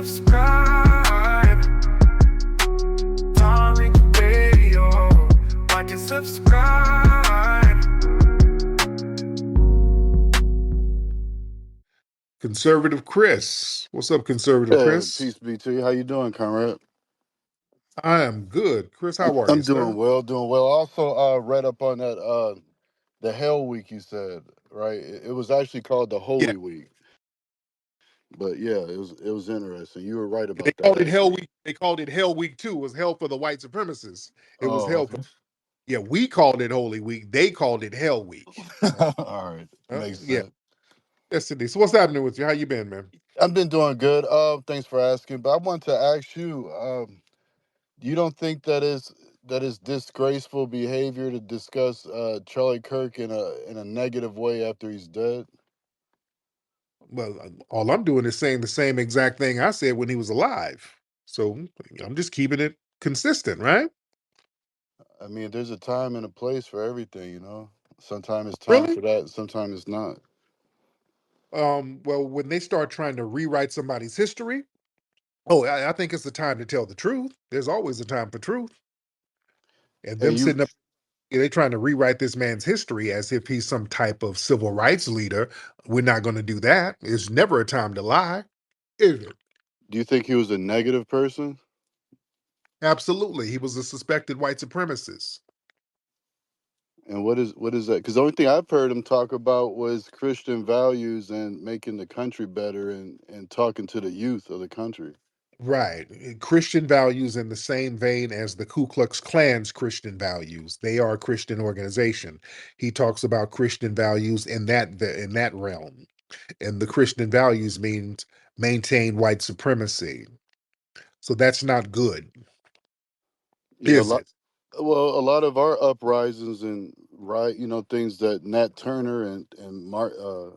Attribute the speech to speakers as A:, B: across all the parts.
A: subscribe. Tariq Radio. Like and subscribe.
B: Conservative Chris. What's up, Conservative
C: Yeah,
B: Chris?
C: peace be to you. How you doing, Conrad?
B: I am good. Chris, how are you,
C: I'm doing
B: sir?
C: well, doing well. I also read up on that the Hell Week you said, right? It was actually called the
B: Yeah.
C: Holy Week. But yeah, it was interesting. You were right
B: They
C: about that
B: called it Hell
C: actually.
B: Week. They called it Hell Week too. It was hell for the white supremacists. It was
C: Oh,
B: hell for,
C: okay.
B: yeah, we called it Holy Week. They called it Hell Week.
C: All right. Makes
B: Yeah.
C: sense.
B: Yes, indeed. So what's happening with you? How you been, man?
C: I've been doing good. Thanks for asking. But I want to ask you, you don't think that is disgraceful behavior to discuss Charlie Kirk in a negative way after he's dead?
B: Well, all I'm doing is saying the same exact thing I said when he was alive. So I'm just keeping it consistent, right?
C: I mean, there's a time and a place for everything, you know. Sometimes it's time
B: Really?
C: for that, sometimes it's not.
B: Well, when they start trying to rewrite somebody's history, oh, I think it's the time to tell the truth. There's always a time for truth. And
C: And
B: them
C: you,
B: sitting up, they're trying to rewrite this man's history as if he's some type of civil rights leader. We're not going to do that. It's never a time to lie, is it?
C: do you think he was a negative person?
B: Absolutely. He was a suspected white supremacist.
C: And what is that? Because the only thing I've heard him talk about was Christian values and making the country better and talking to the youth of the country.
B: Right. Christian values in the same vein as the Ku Klux Klan's Christian values. They are a Christian organization. He talks about Christian values in that realm. And the Christian values means maintain white supremacy. So that's not good,
C: You know, a
B: is
C: lot.
B: it?
C: Well, a lot of our uprisings and right, things that Nat Turner and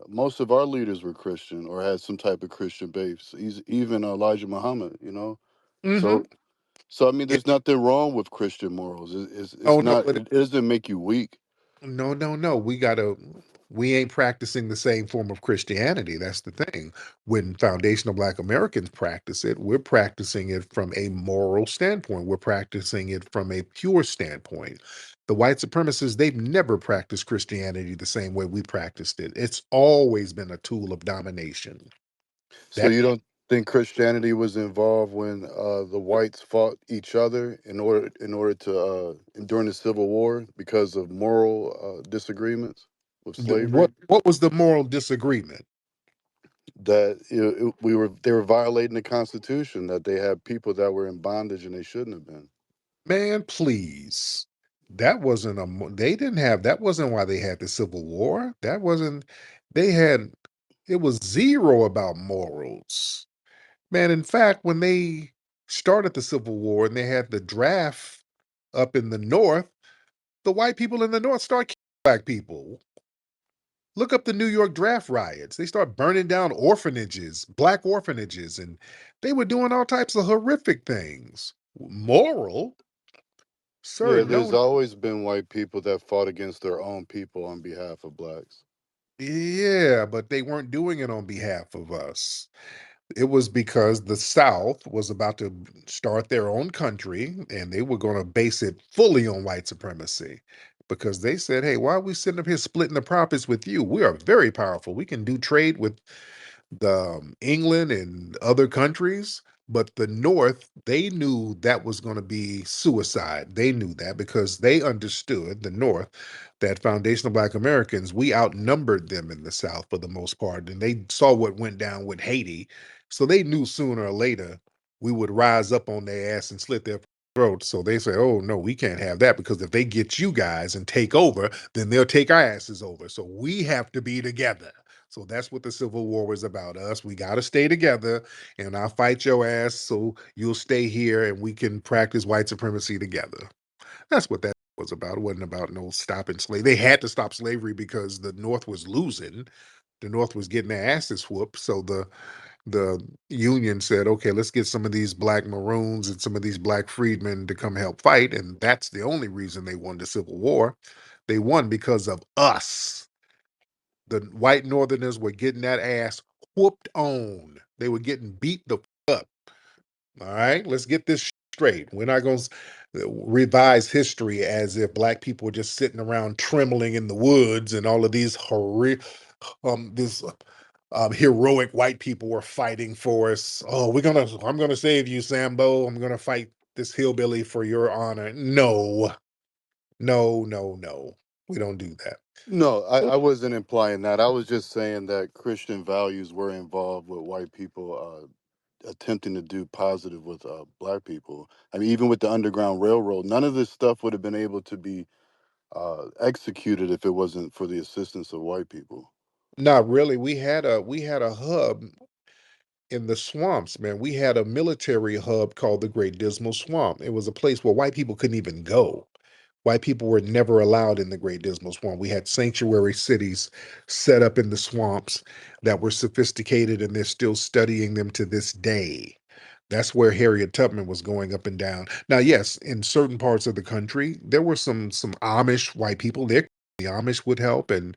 C: most of our leaders were Christian or had some type of Christian base. Even Elijah Muhammad, you know.
B: Mm-hmm.
C: So, so I mean,
B: Yeah.
C: there's nothing wrong with Christian morals. It's
B: Oh no,
C: not.
B: but
C: It doesn't make you weak.
B: no. We ain't practicing the same form of Christianity. That's the thing. When foundational Black Americans practice it, we're practicing it from a moral standpoint. We're practicing it from a pure standpoint. The white supremacists, they've never practiced Christianity the same way we practiced it. It's always been a tool of domination.
C: So
B: That
C: you don't think Christianity was involved when the whites fought each other in order to during the Civil War because of moral disagreements with slavery?
B: what was the moral disagreement?
C: That they were violating the Constitution. That they had people that were in bondage and they shouldn't have been.
B: Man, please. That wasn't they didn't have that wasn't why they had the Civil War. That wasn't they had it was zero about morals. Man, in fact, when they started the Civil War and they had the draft up in the North, the white people in the North started killing black people. Look up the New York draft riots. They start burning down orphanages, black orphanages, and they were doing all types of horrific things. Moral? Sir,
C: Yeah, there's
B: no.
C: always been white people that fought against their own people on behalf of blacks.
B: Yeah, but they weren't doing it on behalf of us. It was because the South was about to start their own country and they were going to base it fully on white supremacy because they said, hey, why are we sitting up here splitting the profits with you? We are very powerful. We can do trade with the England and other countries. But the North, they knew that was going to be suicide. They knew that because they understood, the North, that foundational Black Americans, we outnumbered them in the South for the most part. And they saw what went down with Haiti. So they knew sooner or later we would rise up on their ass and slit their throats. So they say, oh, no, we can't have that because if they get you guys and take over, then they'll take our asses over. So we have to be together. So that's what the Civil War was about. Us, we got to stay together, and I'll fight your ass so you'll stay here and we can practice white supremacy together. That's what that was about. It wasn't about no stopping slavery. They had to stop slavery because the North was losing. The North was getting their asses whooped. So the Union said, okay, let's get some of these black maroons and some of these black freedmen to come help fight. And that's the only reason they won the Civil War. They won because of us. The white Northerners were getting that ass whooped on. They were getting beat the up. All right, let's get this straight. We're not going to revise history as if black people were just sitting around trembling in the woods and all of these this heroic white people were fighting for us. Oh, I'm gonna save you, Sambo. I'm gonna fight this hillbilly for your honor. No, no, no, no. We don't do that.
C: No,
B: So
C: I wasn't implying that. I was just saying that Christian values were involved with white people attempting to do positive with black people. I mean, even with the Underground Railroad, none of this stuff would have been able to be executed if it wasn't for the assistance of white people.
B: not really. We had a hub in the swamps, man. We had a military hub called the Great Dismal Swamp. It was a place where white people couldn't even go. White people were never allowed in the Great Dismal Swamp. We had sanctuary cities set up in the swamps that were sophisticated, and they're still studying them to this day. That's where Harriet Tubman was going up and down. Now, yes, in certain parts of the country, there were some Amish white people there. The Amish would help, and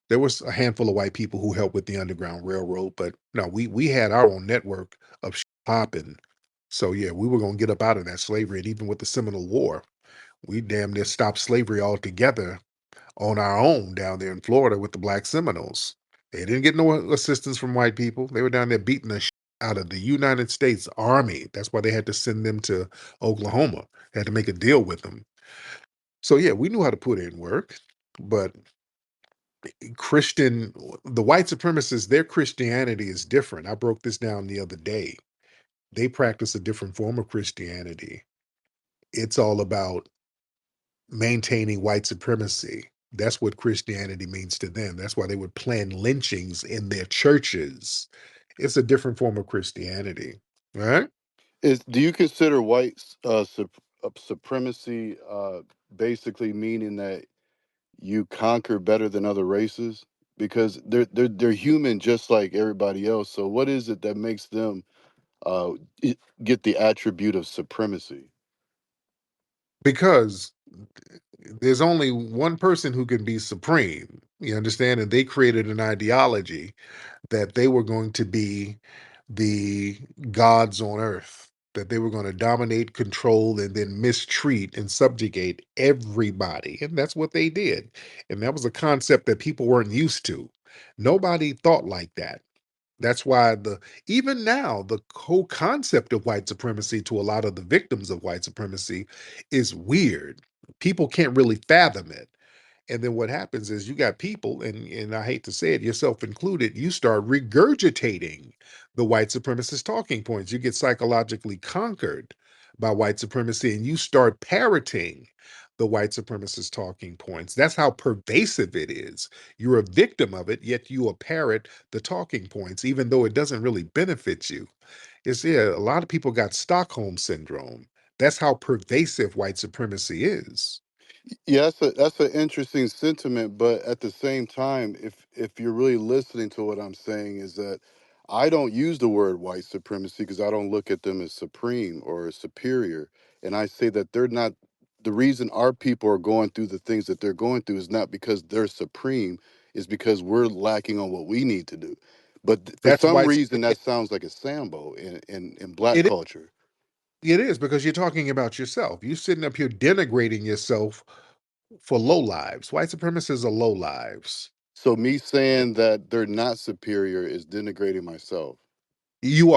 B: there was a handful of white people who helped with the Underground Railroad. But no, we had our own network of popping. So yeah, we were gonna get up out of that slavery, and even with the Seminole War, we damn near stopped slavery altogether on our own down there in Florida with the Black Seminoles. They didn't get no assistance from white people. They were down there beating the out of the United States Army. That's why they had to send them to Oklahoma. They had to make a deal with them. So yeah, we knew how to put in work, but Christian, the white supremacists, their Christianity is different. I broke this down the other day. They practice a different form of Christianity. It's all about maintaining white supremacy. That's what Christianity means to them. That's why they would plan lynchings in their churches. It's a different form of Christianity, right?
C: Is do you consider white supremacy basically meaning that you conquer better than other races? Because they're human just like everybody else. So what is it that makes them uh, get the attribute of supremacy?
B: Because there's only one person who can be supreme. You understand? And they created an ideology that they were going to be the gods on earth, that they were going to dominate, control, and then mistreat and subjugate everybody. And that's what they did. And that was a concept that people weren't used to. Nobody thought like that. That's why even now the whole concept of white supremacy to a lot of the victims of white supremacy is weird. People can't really fathom it. And then what happens is you got people, and I hate to say it, yourself included, you start regurgitating the white supremacist talking points. You get psychologically conquered by white supremacy and you start parroting the white supremacist talking points. That's how pervasive it is. You're a victim of it, yet you parrot the talking points, even though it doesn't really benefit you. It's yeah, a lot of people got Stockholm syndrome. That's how pervasive white supremacy is.
C: Yeah, that's an interesting sentiment, but at the same time, if you're really listening to what I'm saying, is that I don't use the word white supremacy because I don't look at them as supreme or superior, and I say that they're not. The reason our people are going through the things that they're going through is not because they're supreme, is because we're lacking on what we need to do. But for
B: That's
C: some
B: white.
C: reason, that sounds like a sambo in black
B: It
C: culture.
B: It is because you're talking about yourself. You're sitting up here denigrating yourself for low lives. White supremacists are low lives.
C: So me saying that they're not superior is denigrating myself.
B: You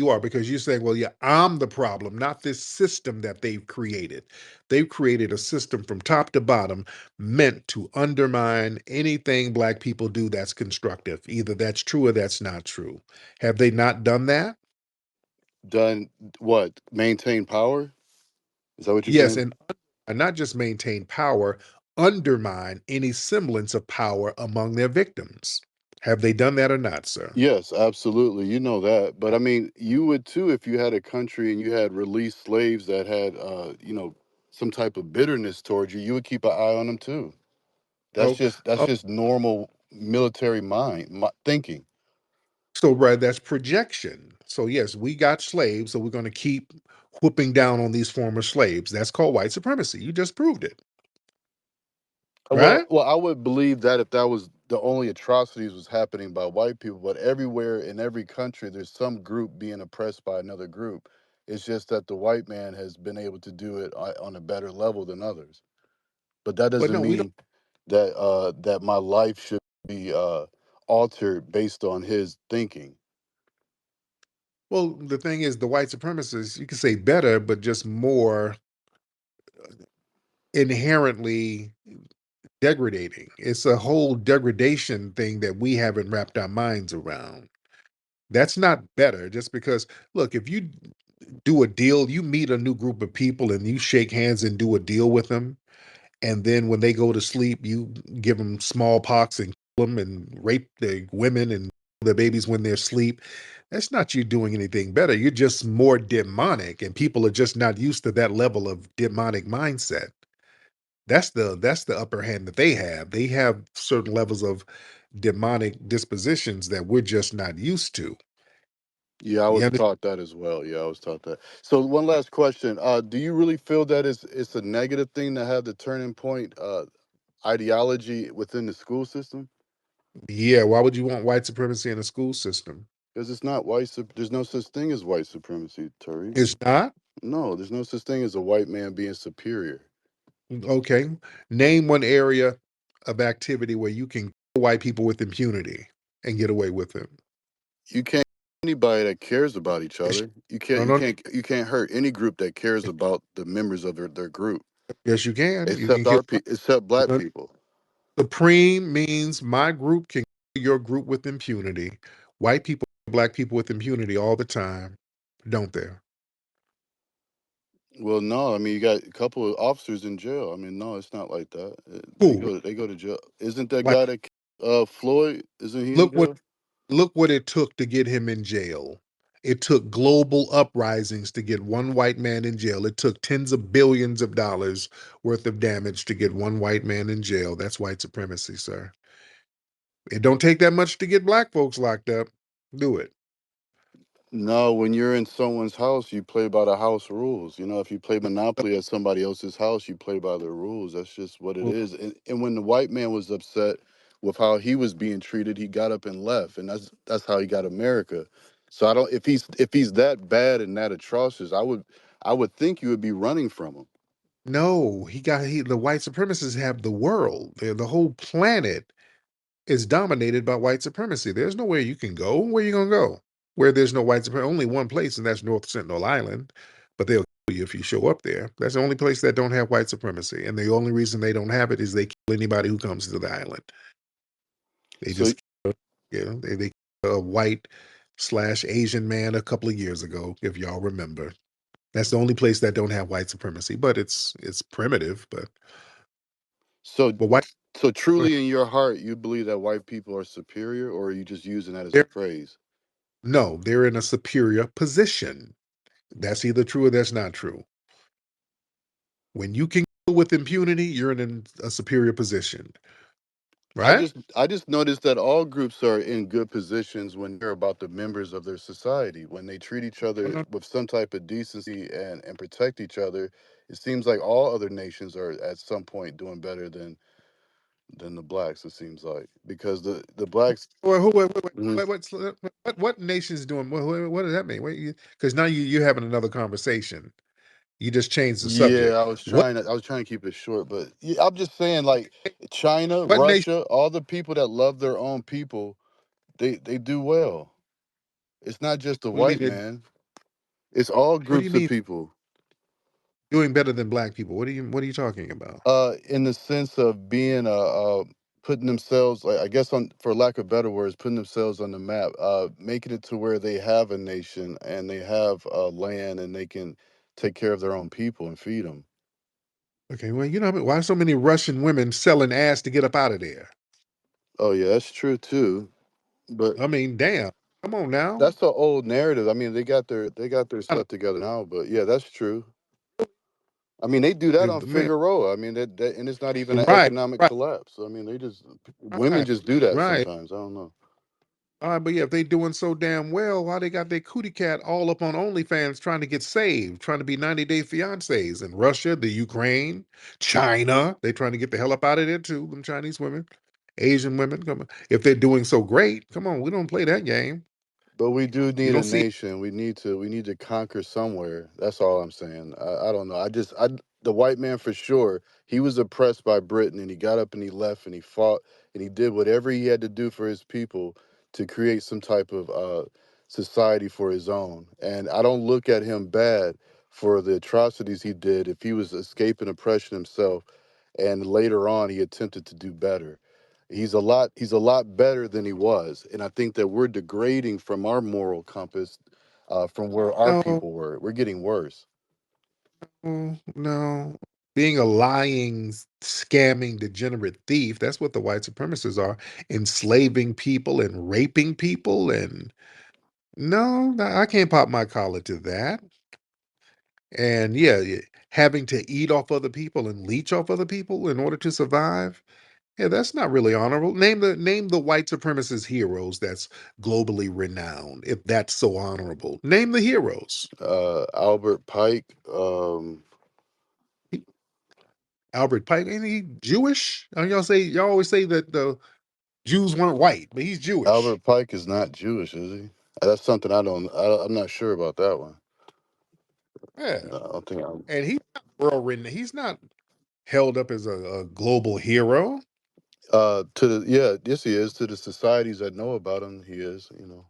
B: are because you're saying, well, yeah, I'm the problem, not this system that they've created. They've created a system from top to bottom meant to undermine anything black people do that's constructive. Either that's true or that's not true. Have they not done that?
C: Done what? Maintain power? Is that what you're
B: Yes,
C: saying?
B: and not just maintain power, undermine any semblance of power among their victims. Have they done that or not, sir?
C: Yes, absolutely. You know that. But I mean, you would too if you had a country and you had released slaves that had some type of bitterness towards you, you would keep an eye on them too.
B: Oh,
C: That's
B: oh,
C: just normal military thinking.
B: so right, that's projection. So yes, we got slaves, so we're going to keep whooping down on these former slaves. That's called white supremacy. You just proved it, right?
C: Well, I would believe that if that was the only atrocities was happening by white people, but everywhere in every country, there's some group being oppressed by another group. It's just that the white man has been able to do it on a better level than others. But that
B: But
C: doesn't
B: no, we don't.
C: mean that my life should be altered based on his thinking.
B: Well, the thing is, the white supremacists, you can say better, but just more inherently degrading. It's a whole degradation thing that we haven't wrapped our minds around. That's not better just because, look, if you do a deal, you meet a new group of people and you shake hands and do a deal with them. And then when they go to sleep, you give them smallpox and kill them and rape the women and the babies when they're asleep. That's not you doing anything better. You're just more demonic, and people are just not used to that level of demonic mindset. That's the upper hand that they have. They have certain levels of demonic dispositions that we're just not used to.
C: Yeah, I
B: You
C: was
B: understand?
C: taught that as well. Yeah, I was taught that. So one last question: do you really feel that it's a negative thing to have the turning point ideology within the school system?
B: Yeah, why would you want white supremacy in a school system?
C: Because it's not white. There's no such thing as white supremacy, Tariq.
B: It's not?
C: No, there's no such thing as a white man being superior.
B: Okay. Name one area of activity where you can kill white people with impunity and get away with it.
C: You can't anybody that cares about each
B: Yes,
C: other. You
B: no,
C: can't you
B: no,
C: can't you can't hurt any group that cares about the members of their group,
B: yes, you can. You can
C: except
B: kill.
C: except black
B: No,
C: people.
B: supreme means my group can kill your group with impunity. White people, black people with impunity all the time, don't they?
C: Well, no, I mean you got a couple of officers in jail. I mean, no, it's not like that.
B: Who?
C: They go to jail. Isn't that
B: Like,
C: guy that Floyd? Isn't he in
B: look what
C: jail?
B: look what it took to get him in jail. It took global uprisings to get one white man in jail. It took tens of billions of dollars worth of damage to get one white man in jail. That's white supremacy, sir. It don't take that much to get black folks locked up. Do it.
C: No, when you're in someone's house, you play by the house rules. You know, if you play Monopoly at somebody else's house, you play by their rules. That's just what it
B: Well,
C: is. And when the white man was upset with how he was being treated, he got up and left, and that's how he got America. So I don't if he's that bad and that atrocious, I would think you would be running from him.
B: no, the white supremacists have the world. The whole planet is dominated by white supremacy. There's nowhere you can go. Where you gonna go? Where there's no white supremacy, only one place, and that's North Sentinel Island. But they'll kill you if you show up there. That's the only place that don't have white supremacy, and the only reason they don't have it is they kill anybody who comes to the island. They
C: So
B: just they killed a white slash Asian man a couple of years ago, if y'all remember. That's the only place that don't have white supremacy, but it's primitive.
C: so
B: But white
C: so truly in your heart, you believe that white people are superior, or are you just using that as a
B: they're
C: phrase?
B: no, they're in a superior position. That's either true or that's not true. When you can kill with impunity, you're in a superior position, right?
C: I just noticed that all groups are in good positions when they're about the members of their society. When they treat each
B: No,
C: other
B: no.
C: with some type of decency and protect each other, it seems like all other nations are at some point doing better than the blacks. It seems like because the blacks.
B: Well,
C: Mhm.
B: what nation's doing? What does that mean? Because now you're having another conversation. You just changed the
C: Yeah,
B: subject.
C: I was trying to keep it short, but yeah, I'm just saying like China,
B: What nation?
C: Russia, all the people that love their own people, they do well. It's not just the
B: What do you mean?
C: white man. It's all
B: What do you
C: groups of
B: mean
C: people.
B: doing better than black people? What are you talking about?
C: In the sense of being putting themselves, like I guess on for lack of better words, putting themselves on the map, making it to where they have a nation and they have land and they can take care of their own people and feed them.
B: Okay, well, why so many Russian women selling ass to get up out of there?
C: Oh yeah, that's true too. But
B: I mean, damn. Come on now.
C: that's an old narrative. I mean, they got their
B: I don't-
C: stuff together now. But yeah, that's true. I mean, they do that on
B: Man,
C: Figueroa. I mean, and it's not even an
B: right,
C: economic
B: right,
C: collapse. I mean, they just women
B: right,
C: just do that
B: right.
C: sometimes. I don't know.
B: All right, but yeah, if they doing so damn well, why they got their cootie cat all up on OnlyFans trying to get saved, trying to be 90-day fiancés in Russia, the Ukraine, China? They trying to get the hell up out of there too, them Chinese women, Asian women. Come on. If they're doing so great, come on, we don't play that game.
C: But we do
B: You
C: need
B: don't
C: a
B: see
C: nation. We need to conquer somewhere. That's all I'm saying. I don't know. I the white man for sure. He was oppressed by Britain, and he got up and he left and he fought and he did whatever he had to do for his people to create some type of society for his own. And I don't look at him bad for the atrocities he did if he was escaping oppression himself, and later on he attempted to do better. He's a lot better than he was, and I think that we're degrading from our moral compass, from where our
B: no,
C: people were. We're getting worse.
B: no. Being a lying, scamming, degenerate thief, that's what the white supremacists are. Enslaving people and raping people. And no, I can't pop my collar to that. And yeah, having to eat off other people and leech off other people in order to survive. Yeah, that's not really honorable. Name the white supremacist heroes that's globally renowned, if that's so honorable. Name the heroes.
C: Albert Pike,
B: He- Albert Pike, ain't he Jewish? Y'all always say that the Jews weren't white, but he's Jewish.
C: Albert Pike is not Jewish, is he? That's something I don't. I'm not sure about that one.
B: Yeah.
C: No, I don't think I'm.
B: And he's not world renowned. He's not held up as a global hero.
C: To the yeah, yes, he is. To the societies that know about him, he is. You know.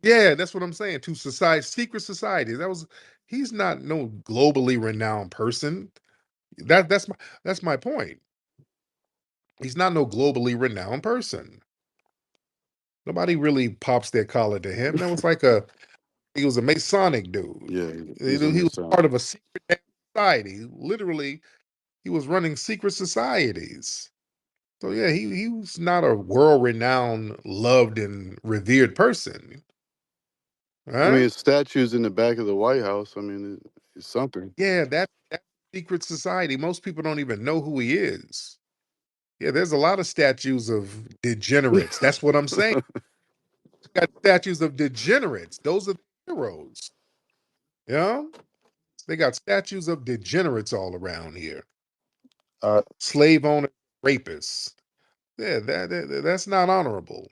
B: Yeah, that's what I'm saying. To society, secret societies. He's not no globally renowned person. That's my point. He's not no globally renowned person. Nobody really pops their collar to him. That was like he was a Masonic dude.
C: Yeah, he's a
B: He was
C: Masonic.
B: part of a secret society. Literally, he was running secret societies. So yeah, he was not a world renowned, loved and revered person.
C: I mean,
B: Huh?
C: his statue's in the back of the White House. I mean, it's something.
B: Yeah, that secret society. Most people don't even know who he is. Yeah, there's a lot of statues of degenerates. That's what I'm saying. Got statues of degenerates. Those are the heroes. You know? They got statues of degenerates all around here.
C: uh,
B: Slave owners, rapists. Yeah, that's not honorable.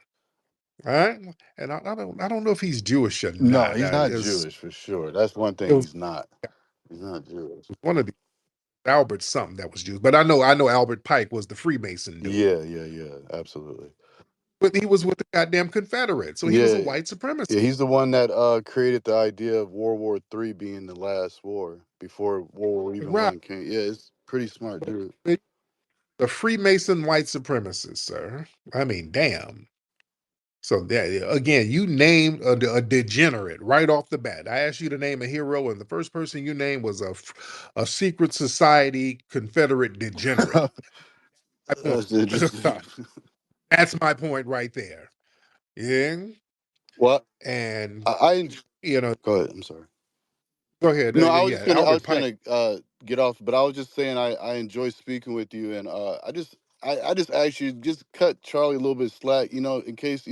B: All right. And I don't know if he's Jewish or
C: no,
B: not.
C: he's not
B: It's
C: Jewish for sure. That's one
B: it
C: thing
B: was
C: he's not. He's not Jewish.
B: one of the Albert something that was Jewish. But I know Albert Pike was the Freemason dude.
C: Yeah, yeah, yeah, absolutely.
B: But he was with the goddamn Confederates. So he was a
C: Yeah,
B: white supremacist.
C: yeah, he's the one that created the idea of World War III being the last war before World War even
B: Right.
C: one came. Yeah, it's pretty smart dude.
B: The Freemason white supremacist, sir. I mean, damn. So that again, you named a degenerate right off the bat. I asked you to name a hero, and the first person you named was a secret society Confederate degenerate. My point.
C: That's interesting.
B: That's my point right there. Yeah,
C: Well,
B: and
C: I
B: you know,
C: go ahead. I'm sorry.
B: go ahead.
C: No,
B: Yeah,
C: I
B: Albert
C: was
B: Pike.
C: gonna get off, but I was just saying I enjoy speaking with you, and I just asked you just cut Charlie a little bit slack, you know, in case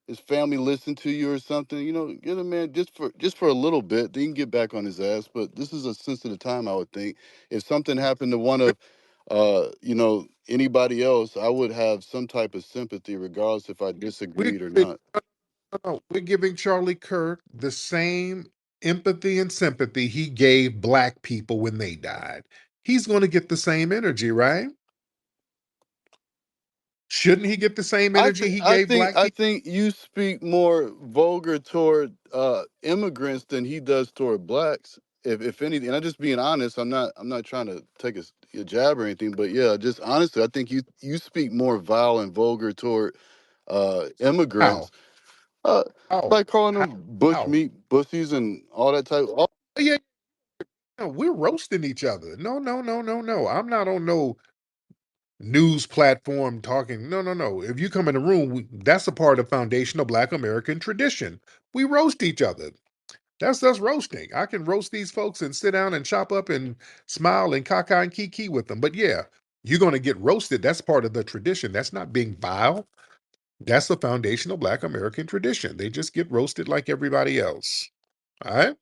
C: his family listened to you or something, get a man just for a little bit, then he can get back on his ass. But this is a sensitive time, I would think. If something happened to one of anybody else, I would have some type of sympathy, regardless if I
B: We're
C: disagreed or
B: giving,
C: not.
B: we're giving Charlie Kirk the same empathy and sympathy he gave black people when they died. He's going to get the same energy, right? Shouldn't he get the same energy he gave black
C: I
B: people?
C: think you speak more vulgar toward immigrants than he does toward blacks. If anything, and I'm just being honest. I'm not trying to take a jab or anything, but yeah, just honestly, I think you speak more vile and vulgar toward
B: How?
C: immigrants, uh,
B: How?
C: by calling
B: How?
C: them bush
B: How?
C: meat bussies and all that type.
B: Yeah, no, we're roasting each other. No, no, no, no, no. I'm not on no news platform talking. No, no, no. If you come in the room, that's a part of foundational Black American tradition. We roast each other. That's us roasting. I can roast these folks and sit down and chop up and smile and caca and kiki with them. But yeah, you're going to get roasted. That's part of the tradition. That's not being vile. That's a foundational Black American tradition. They just get roasted like everybody else. All right.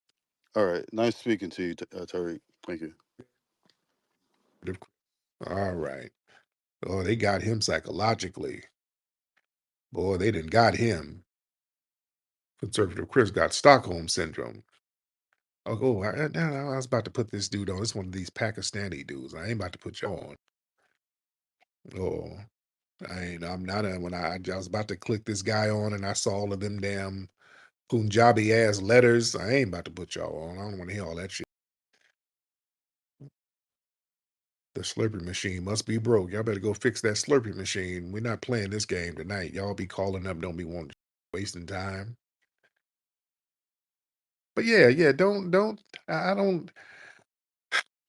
C: All right, nice speaking to you, Tariq. Thank you.
B: All right. Oh, they got him psychologically. Boy, they didn't got him. Conservative Chris got Stockholm syndrome. Oh, I was about to put this dude on. It's one of these Pakistani dudes. I ain't about to put you on. Oh, I'm not. I was about to click this guy on, and I saw all of them damn Punjabi ass letters. I ain't about to put y'all on. I don't want to hear all that shit. The Slurpee machine must be broke. Y'all better go fix that Slurpee machine. We're not playing this game tonight. Y'all be calling up, don't be wasting time. But yeah, don't. I don't.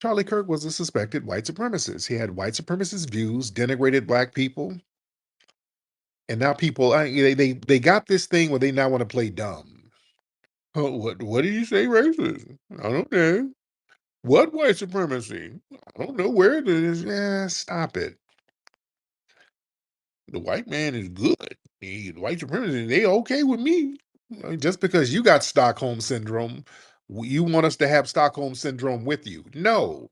B: Charlie Kirk was a suspected white supremacist. He had white supremacist views, denigrated black people, and now people they got this thing where they now want to play dumb. Oh, what did you say, racist? I don't know. What white supremacy? I don't know where it is. Yeah, stop it. The white man is good. White supremacy, they okay with me. Just because you got Stockholm syndrome, you want us to have Stockholm syndrome with you. No,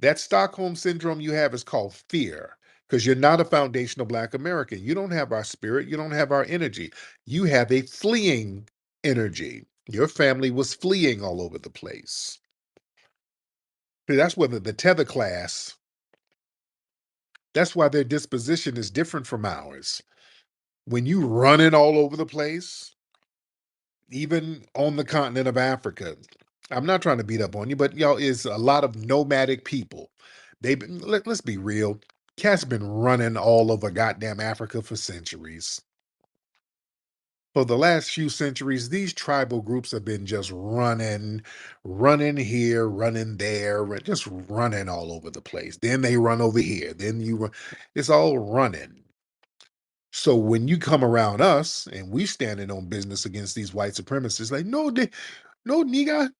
B: that Stockholm syndrome you have is called fear because you're not a foundational Black American. You don't have our spirit. You don't have our energy. You have a fleeing energy. Your family was fleeing all over the place. That's whether the tether class, that's why their disposition is different from ours. When you running all over the place, even on the continent of Africa, I'm not trying to beat up on you, but y'all is a lot of nomadic people. Let's be real. Cats been running all over goddamn Africa for centuries. For the last few centuries, these tribal groups have been just running here, running there, just running all over the place. Then they run over here. Then you run. It's all running. So when you come around us and we standing on business against these white supremacists, like, no, nigga,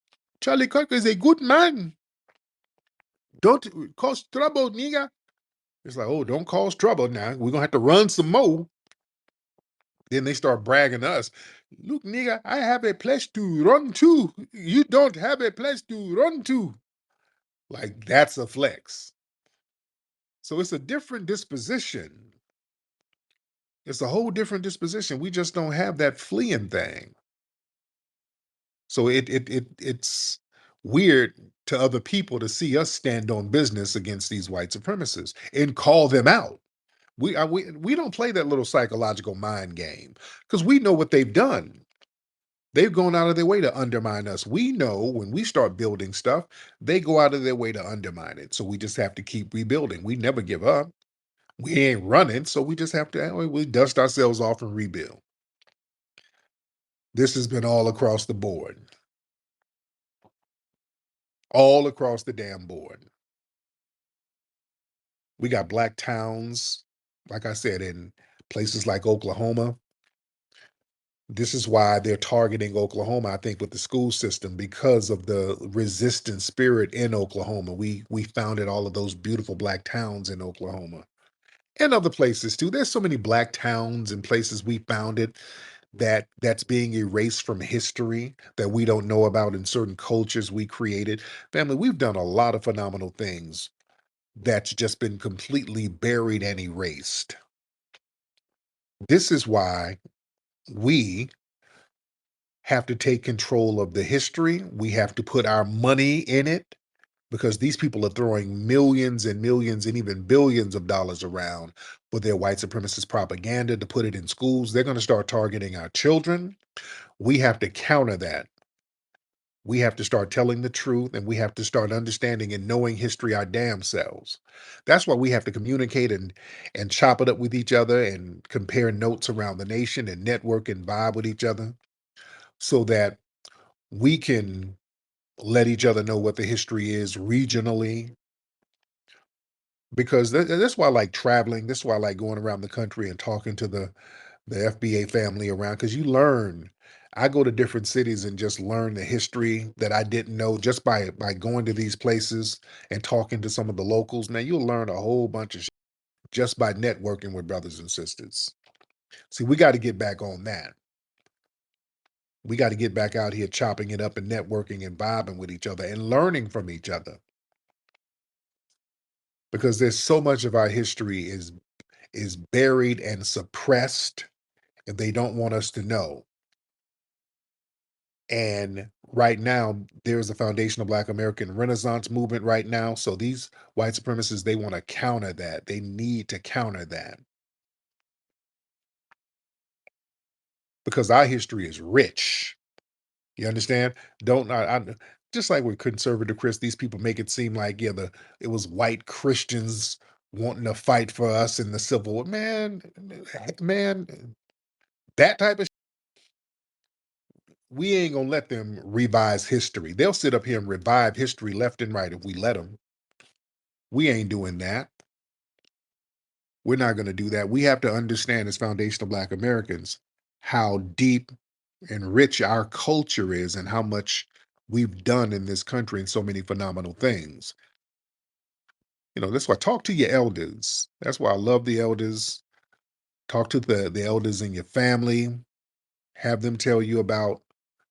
B: Charlie Kirk is a good man. Don't cause trouble, nigga. It's like, oh, don't cause trouble now. We're gonna have to run some more. Then they start bragging to us. Look, nigga, I have a place to run to. You don't have a place to run to. Like, that's a flex. So it's a different disposition. It's a whole different disposition. We just don't have that fleeing thing. So it's weird to other people to see us stand on business against these white supremacists and call them out. We don't play that little psychological mind game because we know what they've done. They've gone out of their way to undermine us. We know when we start building stuff, they go out of their way to undermine it. So we just have to keep rebuilding. We never give up. We ain't running, so we just have to we dust ourselves off and rebuild. This has been all across the board. All across the damn board. We got black towns, like I said, in places like Oklahoma. This is why they're targeting Oklahoma, I think, with the school system because of the resistant spirit in Oklahoma. We founded all of those beautiful black towns in Oklahoma and other places too. There's so many black towns and places we founded that's being erased from history that we don't know about in certain cultures we created. Family, we've done a lot of phenomenal things that's just been completely buried and erased. This is why we have to take control of the history. We have to put our money in it because these people are throwing millions and millions and even billions of dollars around for their white supremacist propaganda to put it in schools. They're going to start targeting our children. We have to counter that. We have to start telling the truth and we have to start understanding and knowing history our damn selves. That's why we have to communicate and chop it up with each other and compare notes around the nation and network and vibe with each other so that we can let each other know what the history is regionally. Because that's why I like traveling. That's why I like going around the country and talking to the FBA family around because you learn. I go to different cities and just learn the history that I didn't know just by going to these places and talking to some of the locals. Man, you'll learn a whole bunch of shit just by networking with brothers and sisters. See, we got to get back on that. We got to get back out here chopping it up and networking and vibing with each other and learning from each other. Because there's so much of our history is buried and suppressed and they don't want us to know. And right now, there's a foundational Black American Renaissance movement right now. So these white supremacists, they want to counter that. They need to counter that because our history is rich. You understand? Don't I just like with conservative Chris, these people make it seem like it was white Christians wanting to fight for us in the Civil War. Man, that type of we ain't gonna let them revise history. They'll sit up here and revive history left and right if we let them. We ain't doing that. We're not gonna do that. We have to understand as foundational Black Americans how deep and rich our culture is and how much we've done in this country and so many phenomenal things. That's why talk to your elders. That's why I love the elders. Talk to the elders in your family. Have them tell you about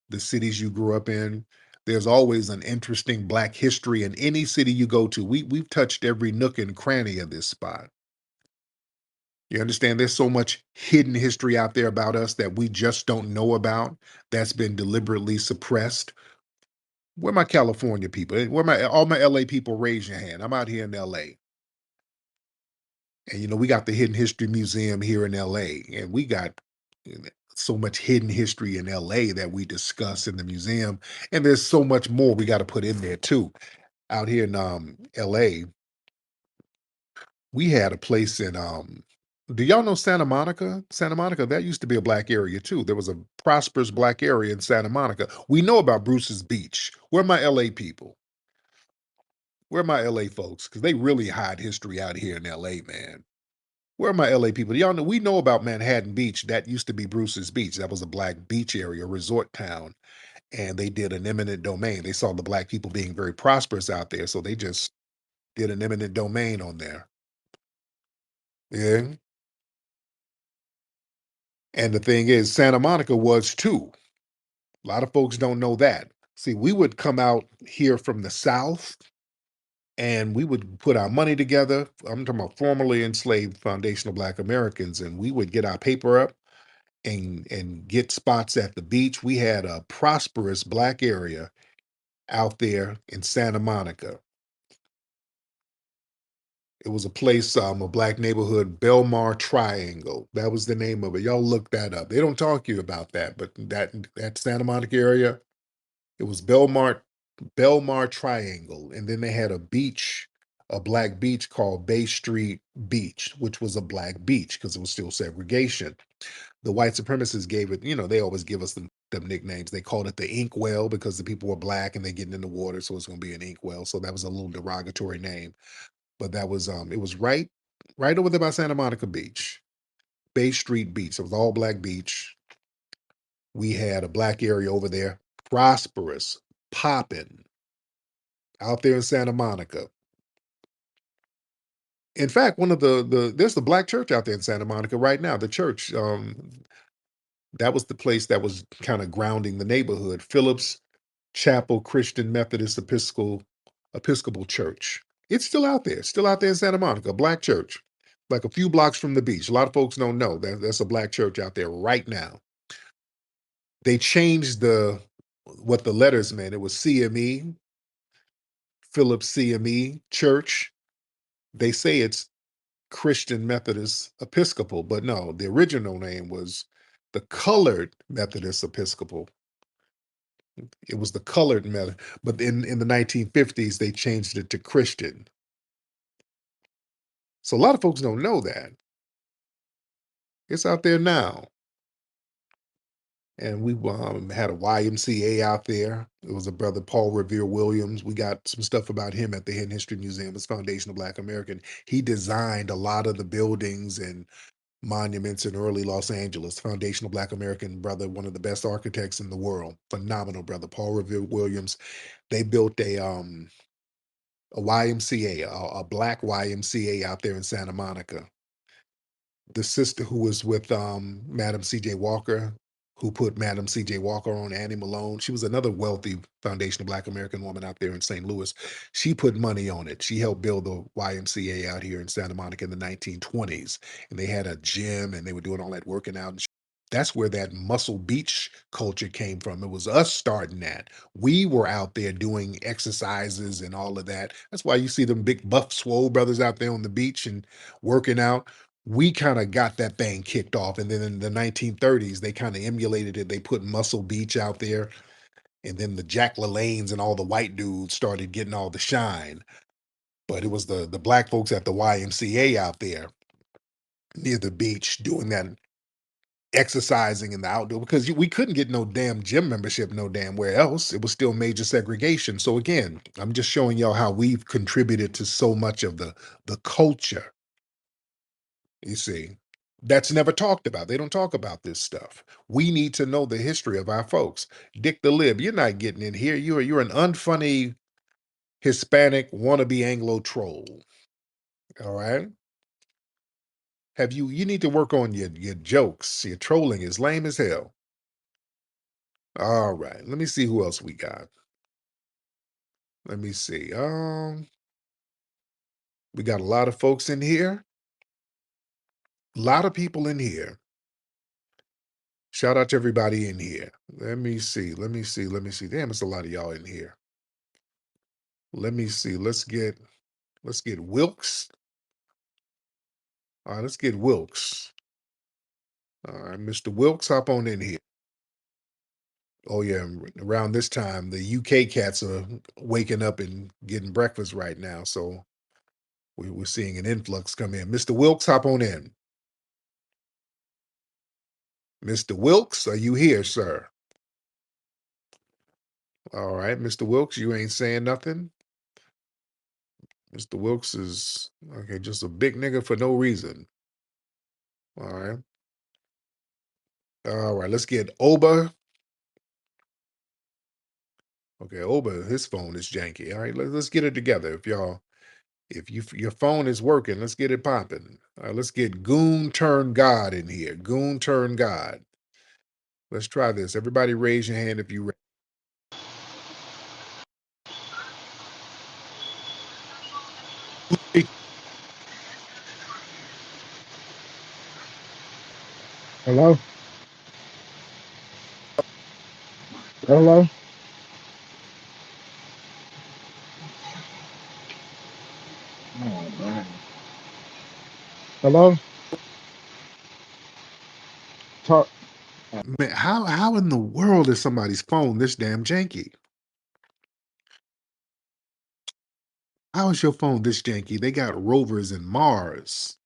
B: the cities you grew up in. There's always an interesting Black history in any city you go to. We've touched every nook and cranny of this spot. You understand? There's so much hidden history out there about us that we just don't know about. That's been deliberately suppressed. Where my California people? Where my all my LA people? Raise your hand. I'm out here in LA. And we got the Hidden History Museum here in LA, and we got so much hidden history in LA that we discuss in the museum, and there's so much more we got to put in there too. Out here in LA, we had a place in do y'all know Santa Monica? Santa Monica, that used to be a Black area too. There was a prosperous Black area in Santa Monica. We know about Bruce's Beach. Where are my LA people? Where are my LA folks? Because they really hide history out here in LA, man. Where are my LA people? Y'all know we know about Manhattan Beach. That used to be Bruce's Beach. That was a Black beach area, resort town. And they did an eminent domain. They saw the Black people being very prosperous out there. So they just did an eminent domain on there. Yeah. And the thing is, Santa Monica was too. A lot of folks don't know that. See, we would come out here from the South and we would put our money together. I'm talking about formerly enslaved foundational Black Americans, and we would get our paper up and get spots at the beach. We had a prosperous Black area out there in Santa Monica. It was a place, a Black neighborhood, Belmar Triangle. That was the name of it. Y'all look that up. They don't talk to you about that, but that Santa Monica area, it was Belmar Triangle, and then they had a beach, a Black beach called Bay Street Beach, which was a Black beach because it was still segregation. The white supremacists gave it, they always give us them nicknames. They called it the ink well because the people were Black and they getting in the water, so it's going to be an ink well. So that was a little derogatory name. But that was it was right over there by Santa Monica Beach, Bay Street Beach. It was all Black beach. We had a Black area over there, prosperous, popping out there in Santa Monica. In fact, one of there's the Black church out there in Santa Monica right now. The church, that was the place that was kind of grounding the neighborhood. Phillips Chapel Christian Methodist Episcopal Church. It's still out there in Santa Monica, a Black church, like a few blocks from the beach. A lot of folks don't know that that's a Black church out there right now. They changed what the letters meant. It was CME, Phillips CME Church. They say it's Christian Methodist Episcopal, but no, the original name was the Colored Methodist Episcopal. It was the colored method, but in the 1950s they changed it to Christian. So a lot of folks don't know that. It's out there now. And we had a YMCA out there. It was a brother, Paul Revere Williams. We got some stuff about him at the Hidden History Museum. It's Foundational Black American. He designed a lot of the buildings and monuments in early Los Angeles. Foundational Black American brother, one of the best architects in the world. Phenomenal brother, Paul Revere Williams. They built a YMCA, a Black YMCA out there in Santa Monica. The sister who was with Madam C.J. Walker, who put Madam C.J. Walker on, Annie Malone. She was another wealthy foundational Black American woman out there in St. Louis. She put money on it. She helped build the YMCA out here in Santa Monica in the 1920s. And they had a gym and they were doing all that working out. That's where that Muscle Beach culture came from. It was us starting that. We were out there doing exercises and all of that. That's why you see them big buff swole brothers out there on the beach and working out. We kind of got that thing kicked off. And then in the 1930s, they kind of emulated it. They put Muscle Beach out there. And then the Jack LaLannes and all the white dudes started getting all the shine. But it was the black folks at the YMCA out there near the beach doing that exercising in the outdoor because we couldn't get no damn gym membership no damn where else. It was still major segregation. So again, I'm just showing y'all how we've contributed to so much of the culture. You see, that's never talked about. They don't talk about this stuff. We need to know the history of our folks. Dick the Lib, you're not getting in here. You're an unfunny Hispanic wannabe Anglo troll. All right. You need to work on your jokes. Your trolling is lame as hell. All right. Let me see who else we got. Let me see. We got a lot of folks in here. A lot of people in here. Shout out to everybody in here. Let me see. Let me see. Let me see. Damn, it's a lot of y'all in here. Let me see. Let's get Wilkes. All right, let's get Wilkes. All right, Mr. Wilkes, hop on in here. Oh yeah, around this time, the UK cats are waking up and getting breakfast right now. So we're seeing an influx come in. Mr. Wilkes, hop on in. Mr. Wilkes, are you here, sir? All right, Mr. Wilkes, you ain't saying nothing. Mr. Wilkes is okay, just a big nigga for no reason. All right. All right, let's get Oba. Okay, Oba, his phone is janky. All right, let's get it together. If your phone is working, let's get it popping. All right, let's get Goon Turn God in here. Goon Turn God. Let's try this. Everybody raise your hand if you ready.
D: Hello? Hello? Oh, man. Hello? Talk.
B: Man, how in the world is somebody's phone this damn janky? How is your phone this janky? They got rovers in Mars.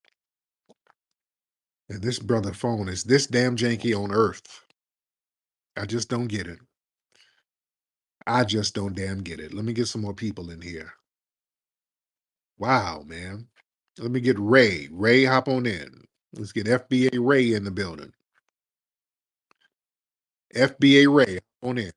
B: And this brother phone is this damn janky on Earth. I just don't get it. I just don't damn get it. Let me get some more people in here. Wow, man. Let me get Ray. Ray, hop on in. Let's get FBA Ray in the building. FBA Ray, hop on in.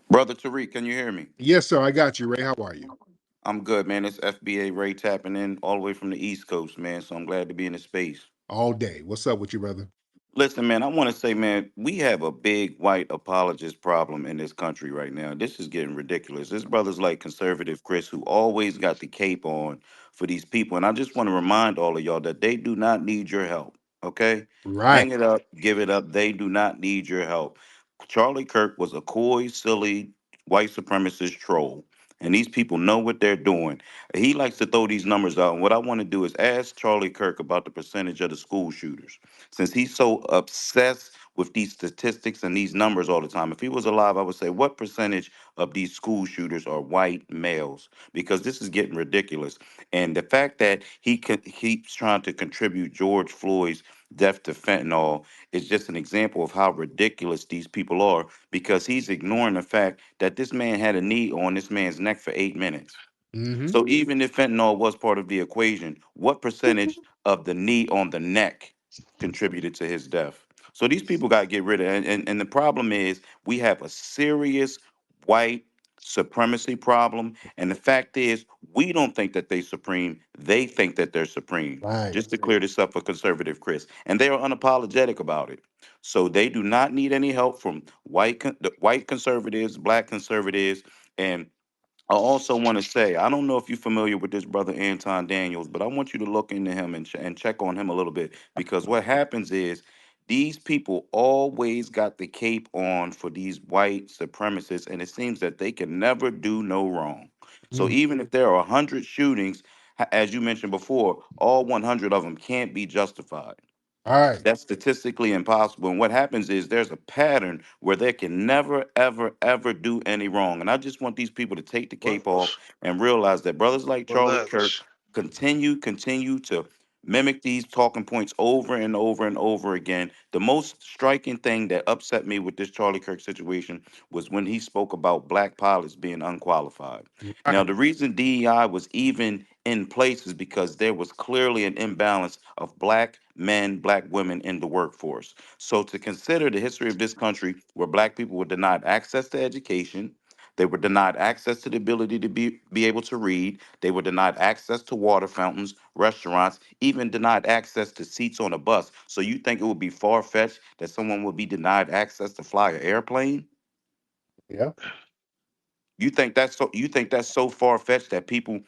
E: Brother Tariq, can you hear me?
B: Yes, sir. I got you, Ray. How are you?
E: I'm good, man. It's FBA Ray tapping in all the way from the East Coast, man. So I'm glad to be in the space.
B: All day. What's up with you, brother?
E: Listen, man, I want to say, man, we have a big white apologist problem in this country right now. This is getting ridiculous. This brother's like conservative Chris, who always got the cape on for these people. And I just want to remind all of y'all that they do not need your help. Okay?
B: Right.
E: Hang it up, give it up. They do not need your help. Charlie Kirk was a coy, silly, white supremacist troll. And these people know what they're doing. He likes to throw these numbers out. And what I want to do is ask Charlie Kirk about the percentage of the school shooters since he's so obsessed with these statistics and these numbers all the time. If he was alive, I would say, what percentage of these school shooters are white males? Because this is getting ridiculous. And the fact that keeps trying to contribute George Floyd's death to fentanyl is just an example of how ridiculous these people are because he's ignoring the fact that this man had a knee on this man's neck for 8 minutes.
B: Mm-hmm.
E: So even if fentanyl was part of the equation, what percentage of the knee on the neck contributed to his death? So these people got to get rid of it. And the problem is we have a serious white supremacy problem. And the fact is, we don't think that they supreme. They think that they're supreme.
B: Right.
E: Just to clear this up for conservative Chris. And they are unapologetic about it. So they do not need any help from the white conservatives, black conservatives, and I also want to say, I don't know if you're familiar with this brother Anton Daniels, but I want you to look into him and check on him a little bit because what happens is These people always got the cape on for these white supremacists, and it seems that they can never do no wrong. So
B: Mm.
E: even if there are 100 shootings, as you mentioned before, all 100 of them can't be justified.
B: All right.
E: That's statistically impossible. And what happens is there's a pattern where they can never, ever, ever do any wrong. And I just want these people to take the
F: Well,
E: cape off and realize that brothers like
F: well,
E: Charlie Kirk
F: let's.
E: continue to mimic these talking points over and over and over again. The most striking thing that upset me with this Charlie Kirk situation was when he spoke about black pilots being unqualified. Now,
B: Right.
E: the reason DEI was even in place is because there was clearly an imbalance of black men, black women in the workforce. So, to consider the history of this country where black people were denied access to education, they were denied access to the ability to be able to read, they were denied access to water fountains, restaurants, even denied access to seats on a bus. So, you think it would be far fetched that someone would be denied access to fly an airplane?
B: Yeah.
E: You think that's so far fetched that people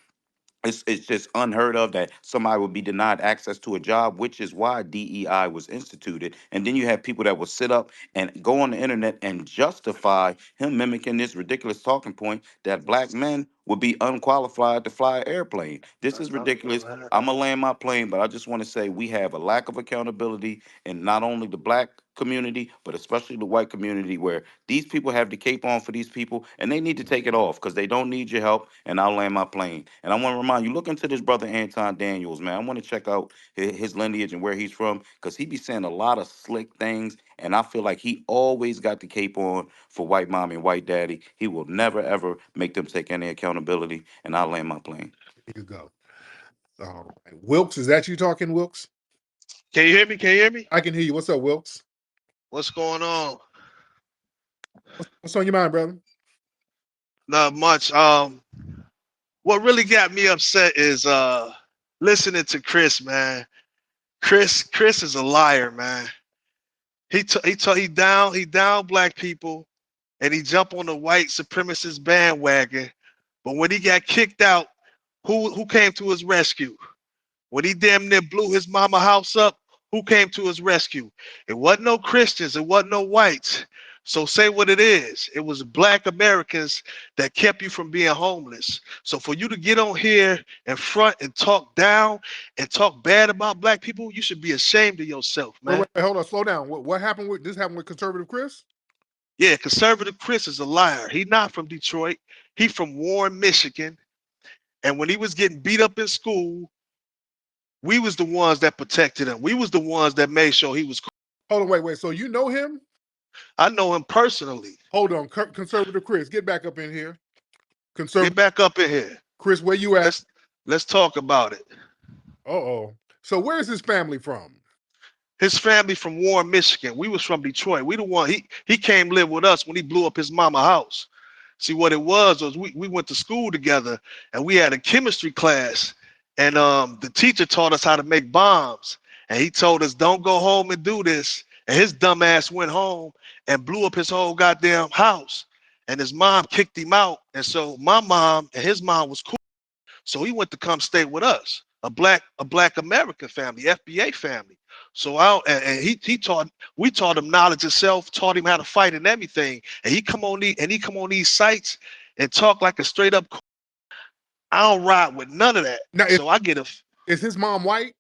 E: it's just unheard of that somebody would be denied access to a job, which is why DEI was instituted. And then you have people that will sit up and go on the internet and justify him mimicking this ridiculous talking point that black men would be unqualified to fly an airplane. This is ridiculous. I'm gonna land my plane, but I just want to say we have a lack of accountability in not only the black community, but especially the white community, where these people have the cape on for these people, and they need to take it off because they don't need your help. And I'll land my plane. And I want to remind you, look into this brother Anton Daniels, man. I want to check out his lineage and where he's from because he be saying a lot of slick things. And I feel like he always got the cape on for white mommy and white daddy. He will never, ever make them take any accountability. And I'll land my plane.
B: There you go. All right. Wilkes, is that you talking, Wilkes?
F: Can you hear me? Can you hear me?
B: I can hear you. What's up, Wilkes?
F: What's going on?
B: What's on your mind, brother?
F: Not much. What really got me upset is listening to Chris, man. Chris is a liar, man. He down black people and he jumped on the white supremacist bandwagon. But when he got kicked out, who came to his rescue? When he damn near blew his mama house up, who came to his rescue? It wasn't no Christians, it wasn't no whites. So say what it is. It was black Americans that kept you from being homeless. So for you to get on here in front and talk down and talk bad about black people, you should be ashamed of yourself,
B: Wait,
F: man.
B: hold on, slow down. What happened with this? Happened with conservative Chris?
F: Yeah, conservative Chris is a liar. He not from Detroit. He from Warren, Michigan. And when he was getting beat up in school, we was the ones that protected him. We was the ones that made sure he was cool.
B: Hold on, wait. So you know him?
F: I know him personally.
B: Hold on, conservative Chris, get back up in here.
F: Get
B: Conservative
F: back up in here.
B: Chris, where you at?
F: Let's talk about it.
B: Uh-oh. So where's his family from?
F: His family from Warren, Michigan. We was from Detroit. We the one he came live with us when he blew up his mama house. See what it was we went to school together and we had a chemistry class and the teacher taught us how to make bombs and he told us don't go home and do this and his dumb ass went home and blew up his whole goddamn house and his mom kicked him out and so my mom and his mom was cool. So he went to come stay with us, a black American family, FBA family. So and he taught we taught him knowledge of self, taught him how to fight and everything. And he come on these sites and talk like a straight up. I don't ride with none of that.
B: Now,
F: So I get
B: is his mom white?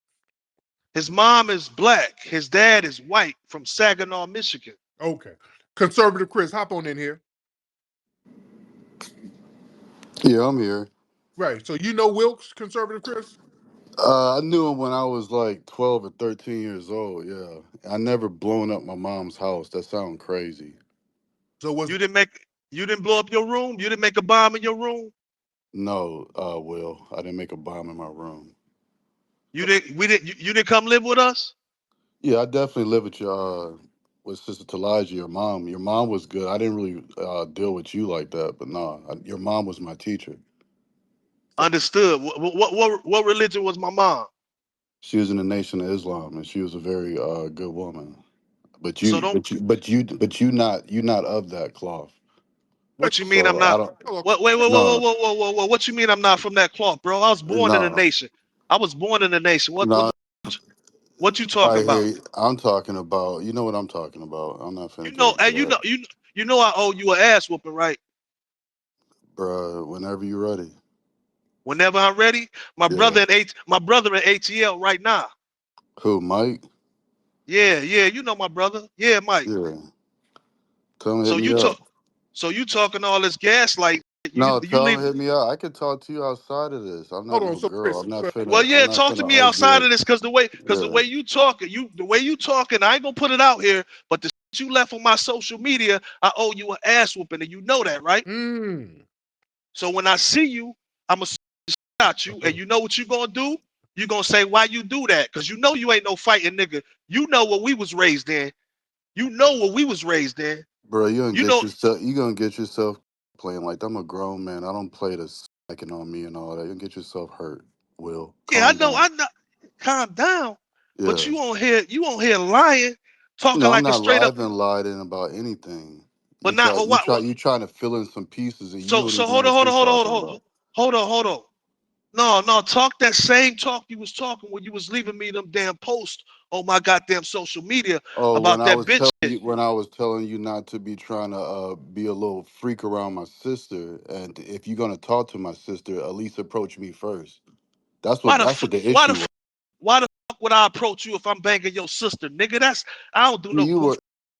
F: his mom is black, his dad is white from Saginaw, Michigan.
B: Okay. Conservative Chris, hop on in here.
C: Yeah, I'm here.
B: Right. So you know Wilkes, conservative Chris?
C: I knew him when I was like 12 or 13 years old. Yeah, I never blown up my mom's house. That sounds crazy.
B: So was
F: You didn't blow up your room? You didn't make a bomb in your room?
C: No, Will, I didn't make a bomb in my room.
F: You didn't come live with us?
C: Yeah, I definitely live with your with Sister Talaja, your mom. Your mom was good. I didn't really deal with you like that, but no, your mom was my teacher.
F: Understood. What religion was my mom?
C: She was in the Nation of Islam, and she was a very good woman. But
F: So don't.
C: you not of that cloth.
F: What you mean I'm
C: So I
F: not?
C: don't.
B: hold
F: What? Wait, whoa, whoa, whoa,
C: No,
F: whoa, whoa, whoa, whoa! What you mean I'm not from that cloth, bro? I was born in the
C: no,
F: nation. I was born in the nation. What?
C: no.
F: What you talking
C: I
F: about?
C: hear you. I'm talking about. You know what I'm talking about. I'm not finna
F: You
C: get
F: know,
C: into
F: and
C: that,
F: you know I owe you an ass whooping, right?
C: bruh. Whenever you're ready.
F: Whenever I'm ready,
C: Yeah.
F: my brother in ATL right now.
C: Who, Mike?
F: Yeah, yeah, you know my brother. Yeah, Mike.
C: Yeah. Tell him to hit
F: So
C: me
F: you
C: up.
F: talk, so you talking all this gaslight.
C: No,
F: You
C: tell him
F: leave.
C: to hit me up. I could talk to you outside of this. I'm
B: Hold
C: not
B: on.
C: no
B: So
C: girl.
B: Chris,
C: I'm not
F: Well,
C: finna. I'm
F: yeah,
C: not
F: talk to
C: finna
F: me
C: argue
F: outside
C: it.
F: of this, cause the
C: Yeah,
F: way you talking, the way you talking, I ain't gonna put it out here, but the shit you left on my social media, I owe you an ass whooping, and you know that, right?
B: mm,
F: So when I see you, I'ma shot you, and you know what you gonna do? You gonna say why you do that? Cause you know you ain't no fighting nigga. You know what we was raised in. You know what we was raised in.
C: bro. You gonna
F: You
C: get
F: know,
C: yourself. You gonna get yourself playing like I'm a grown man. I don't play this smacking on me and all that. You gonna get yourself hurt. Will
F: yeah,
C: calm down.
F: I know. Calm down. But
C: Yeah.
F: you on here lying, talking
C: No, I'm
F: like a
C: not
F: straight up.
C: live and lying about anything.
F: But not oh, what?
C: You trying to fill in some pieces, and you
F: So
C: don't
F: so
C: even know
F: hold on,
C: what
F: hold
C: you're
F: on, hold on,
C: talking
F: hold on,
C: about.
F: hold on. No, no, talk that same talk you was talking when you was leaving me them damn posts on my goddamn social media
C: Oh,
F: about that bitch shit.
C: when I was telling you not to be trying to be a little freak around my sister, and if you're gonna talk to my sister, at least approach me first.
F: Why the
C: That's
F: fuck?
C: what the issue was.
F: Why the fuck would I approach you if I'm banging your sister, nigga? That's I don't do no
C: You
F: goof
C: were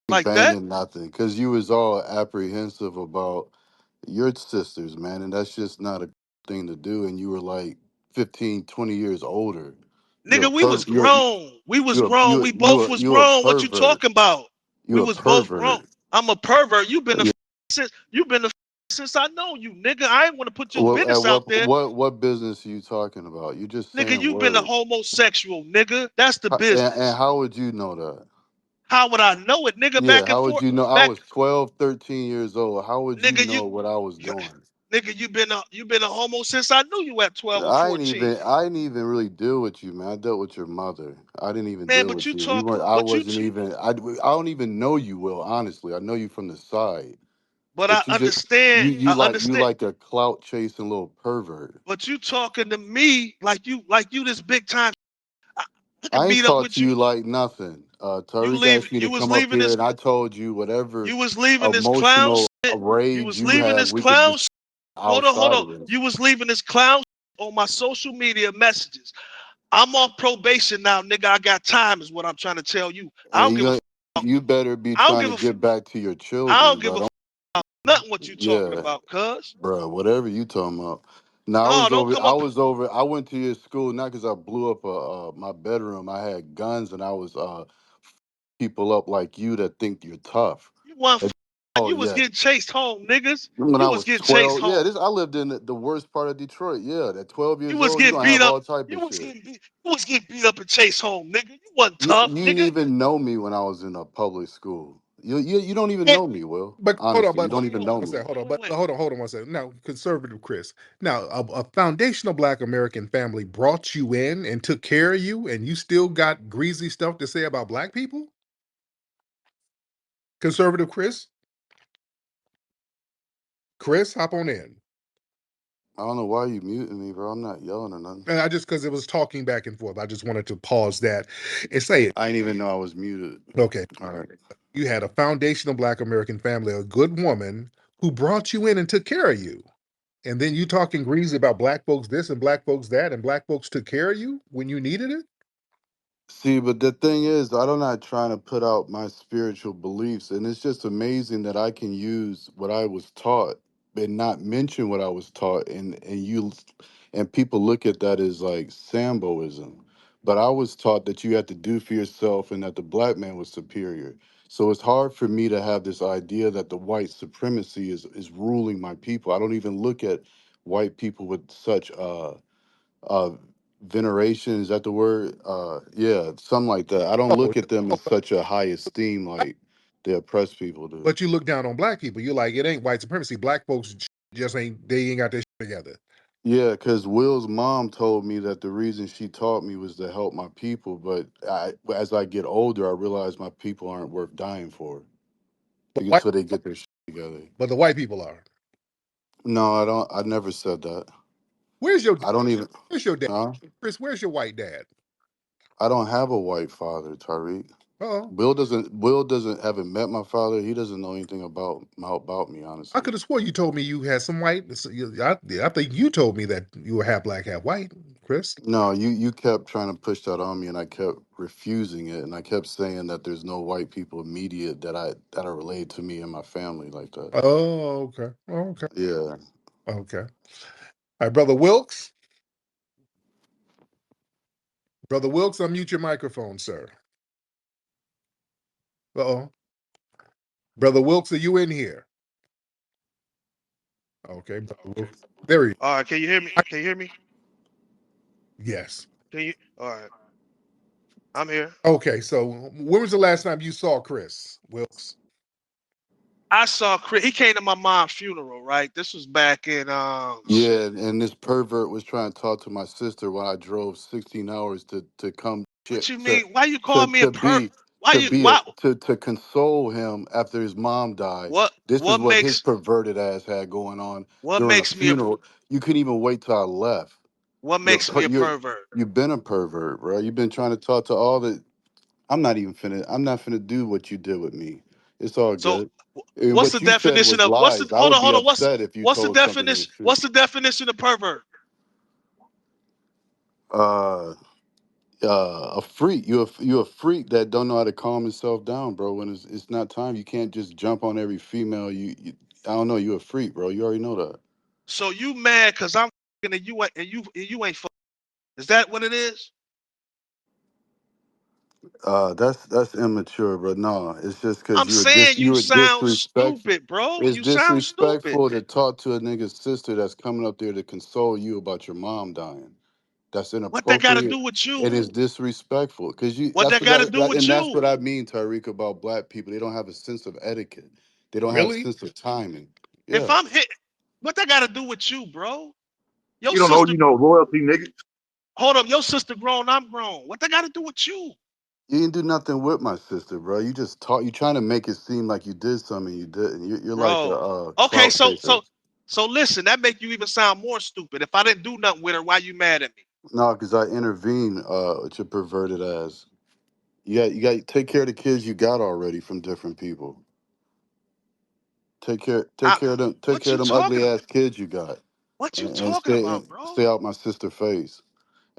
F: like that.
C: banging nothing because you was all apprehensive about your sisters, man, and that's just not a thing to do. And you were like 15, 20 years older. You're a
F: Nigga, we was
C: you're
F: grown. We was grown. We both was
C: you a
F: grown. What you
C: pervert.
F: talking about? We
C: You a
F: was both grown.
C: pervert.
F: I'm a pervert.
C: Yeah.
F: You been a since I know you, nigga. I ain't want to put your business out there.
C: What business are you talking about? You just
F: Nigga,
C: saying
F: you been a
C: words.
F: homosexual, nigga. That's the
C: And
F: business.
C: how would you know that?
F: How would I know it, nigga?
C: Yeah,
F: Back and
C: how would
F: forth,
C: you know? I
F: back,
C: was 12, 13 years old. How would you
F: nigga.
C: know what I was doing?
F: Nigga, you been a homo since I knew you at 12 or 14.
C: I ain't even really deal with you, man. I dealt with your mother. I didn't even
F: Man,
C: deal
F: but
C: with
F: you
C: you. We
F: talk,
C: weren't I
F: but you,
C: wasn't even I don't even know you, Will, honestly. I know you from the side.
F: but I
C: But
F: understand. I
C: you
F: understand.
C: like a clout chasing little pervert.
F: But you talking to me like you this big time. I, I could
C: I ain't
F: beat up
C: talk
F: with
C: to
F: you.
C: you like nothing. Tariq asked me to
F: You was
C: come up
F: leaving
C: here
F: this.
C: and I told you whatever
F: You was leaving this clown
C: emotional
F: shit. You
C: rage
F: was
C: you
F: leaving
C: have,
F: this
C: we could
F: clown.
C: just
F: Hold
C: outside
F: on.
C: of this.
F: You was leaving this clown on my social media messages. I'm off probation now, nigga. I got time, is what I'm trying to tell you. I
C: And
F: don't give a.
C: you better be
F: I don't
C: trying
F: give
C: to
F: a.
C: get back to your
F: I
C: children,
F: don't give
C: bro.
F: a
C: Don't
F: nothing what you talking
C: yeah,
F: about, cuz.
C: bro. Whatever you talking about. Now
F: No, don't come
C: I
F: up.
C: was over. I went to your school not because I blew up my bedroom. I had guns and I was people up like you that think you're tough.
F: You want.
C: And- oh
F: You was
C: yeah,
F: getting chased home, niggas.
C: when
F: You
C: I
F: was
C: was
F: getting chased
C: 12, yeah,
F: home.
C: this I lived in the worst part of Detroit. Yeah, at 12
F: You
C: years
F: was
C: old, you're
F: getting
C: gonna
F: beat
C: have
F: up.
C: all type of shit.
F: You was getting beat up and chased home, nigga. You wasn't tough,
C: You didn't
F: nigga.
C: even know me when I was in a public school. You don't even
F: Man,
C: know me, Will.
B: but hold on,
C: Honestly, you
B: but
C: don't even know
B: one
C: me.
B: second, hold on, but
F: wait.
B: hold on one second. Now, conservative Chris. Now, a foundational Black American family brought you in and took care of you, and you still got greasy stuff to say about Black people. Conservative Chris, Chris, hop on in.
C: I don't know why you muting me, bro. I'm not yelling or nothing.
B: And I just because it was talking back and forth, I just wanted to pause that and say it.
C: I didn't even know I was muted.
B: Okay,
C: All right.
B: you had a foundational Black American family, a good woman who brought you in and took care of you. And then you talking greasy about Black folks this and Black folks that, and Black folks took care of you when you needed it.
C: See, but the thing is, I'm not trying to put out my spiritual beliefs, and it's just amazing that I can use what I was taught and not mention what I was taught, and people look at that as like Samboism. But I was taught that you had to do for yourself, and that the black man was superior. So it's hard for me to have this idea that the white supremacy is ruling my people. I don't even look at white people with such uh veneration, is that the word? Yeah, something like that. I don't
B: Oh,
C: look at them
B: oh,
C: as such a high esteem like the oppressed people do.
B: but you look down on Black people. You're like, it ain't white supremacy. Black folks just ain't, they ain't got their shit together.
C: Yeah, because Will's mom told me that the reason she taught me was to help my people, but as I get older, I realize my people aren't worth dying for
B: But white,
C: until they get their shit together.
B: but the white people are.
C: No, I don't. I never said that.
B: Where's your
C: I don't even.
B: where's your dad?
C: Huh?
B: Chris, where's your white dad?
C: I don't have a white father, Tariq.
B: Oh,
C: Will doesn't haven't met my father. He doesn't know anything about me,
B: I
C: honestly.
B: could have swore you told me you had some white. I think you told me that you were half black, half white, Chris.
C: No, you kept trying to push that on me, and I kept refusing it, and I kept saying that there's no white people immediate that are related to me and my family like that.
B: Oh, okay. Oh, okay.
C: Yeah.
B: Okay. All right, Brother Wilkes. Brother Wilkes, unmute your microphone, sir. Uh-oh. Brother Wilkes, are you in here? Okay, Brother Wilkes. There he is.
F: All right, can you hear me? Can you hear me?
B: Yes.
F: Can you? All right, I'm here.
B: Okay, so when was the last time you saw Chris Wilkes?
F: I saw Chris. He came to my mom's funeral, right? This was back in
C: Yeah, and this pervert was trying to talk to my sister while I drove 16 hours to come
F: What
C: shit
F: you mean? Why you
C: to
F: call me a
C: to
F: perp?
C: be
F: Why
C: to
F: you
C: be a
F: why
C: to console him after his mom died.
F: what
C: This is
F: what
C: what his
F: makes
C: perverted ass had going on
F: what
C: during a
F: makes me a
C: funeral. You couldn't even wait till I left.
F: what
C: You're
F: makes me
C: per-
F: a
C: you're
F: pervert?
C: you've been a pervert, bro. You've been trying to talk to all the. I'm not finna do what you did with me. It's all
F: So
C: good. And
F: what's the
C: what you said
F: definition
C: was
F: of what's the
C: lies. I
F: hold
C: would
F: on,
C: be
F: hold on,
C: upset if you
F: what's the
C: told something that was
F: definition?
C: true.
F: What's the definition of pervert?
C: Uh, a freak. You a freak that don't know how to calm himself down, bro. When it's not time, you can't just jump on every female. I don't know. You a freak, bro. You already know that.
F: So you mad because I'm fucking and you ain't fucking. Is that what it is?
C: That's immature, bro. No, it's just because
F: I'm saying
C: you
F: you
C: were
F: sound
C: disrespectful.
F: stupid, bro.
C: It's
F: You sound stupid.
C: disrespectful to talk to a nigga's sister that's coming up there to console you about your mom dying. That's
F: What that got to
C: inappropriate
F: do with
C: and
F: you?
C: it's disrespectful. Because you
F: What that got to do with
C: and that's
F: you?
C: what I mean, Tariq, about black people. They don't have a sense of etiquette. They don't have a
B: Really?
C: sense of timing.
F: If
C: Yeah.
F: I'm hit, what that got to do with you, bro? Your
G: You don't know,
F: sister,
G: you know, loyalty, nigga.
F: hold up, your sister grown, I'm grown. What that got to do with you?
C: You didn't do nothing with my sister, bro. You just talk. You trying to make it seem like you did something you didn't. You're like a
F: Bro. Okay,
C: clout chaser.
F: so listen, that make you even sound more stupid. If I didn't do nothing with her, why you mad at me?
C: No, because I intervene with your perverted ass. You got to take care of the kids you got already from different people. Take
F: I,
C: care of them. Take
F: what
C: care
F: you
C: of them
F: talking
C: ugly
F: about?
C: ass kids you got,
F: What you
C: and
F: talking about, bro?
C: stay out my sister face.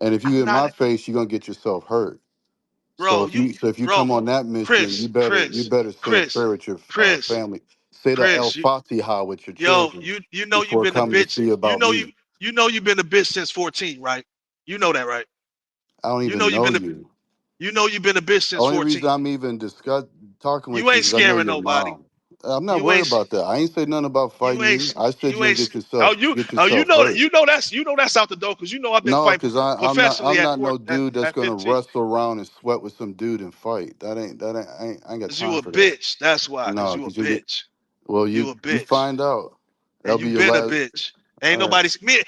C: And if you
F: I'm
C: in my
F: not,
C: face, you're gonna get yourself hurt.
F: bro.
C: So if you
F: Bro,
C: come on that mission,
F: Chris,
C: you
F: Chris,
C: better say a
F: Chris,
C: prayer with your
F: Chris,
C: family. Say the El
F: Chris.
C: Fatiha with your
F: Yo,
C: children
F: you know you've
C: before
F: been a
C: coming to
F: bitch.
C: see about me.
F: You know you've been a bitch since 14, right? You know that, right?
C: I don't
F: You know
C: even
F: you've
C: know
F: been a
C: you.
F: bitch since
C: Only
F: 14.
C: reason I'm even talking
F: You
C: with you
F: ain't
C: because I know
F: scaring
C: your
F: nobody.
C: mom. I'm not
F: You
C: worried
F: ain't
C: about that. I ain't say nothing about
F: you
C: fighting
F: ain't
C: you. I said
F: you
C: you're gonna
F: ain't oh you
C: get yourself
F: know that
C: hurt.
F: you know that's out the door because you know I've been
C: No,
F: fighting
C: because
F: professionally
C: I'm
F: at
C: not no dude that's
F: at
C: gonna
F: 15.
C: wrestle around and sweat with some dude and fight. I ain't got
F: Cause you
C: time
F: a
C: for that.
F: bitch. That's why. Cause
C: No,
F: you a
C: because you get
F: bitch.
C: well
F: You a
C: you
F: bitch.
C: find out.
F: And
C: That'll
F: you
C: be your
F: been a
C: last.
F: bitch. Ain't
C: Uh,
F: nobody me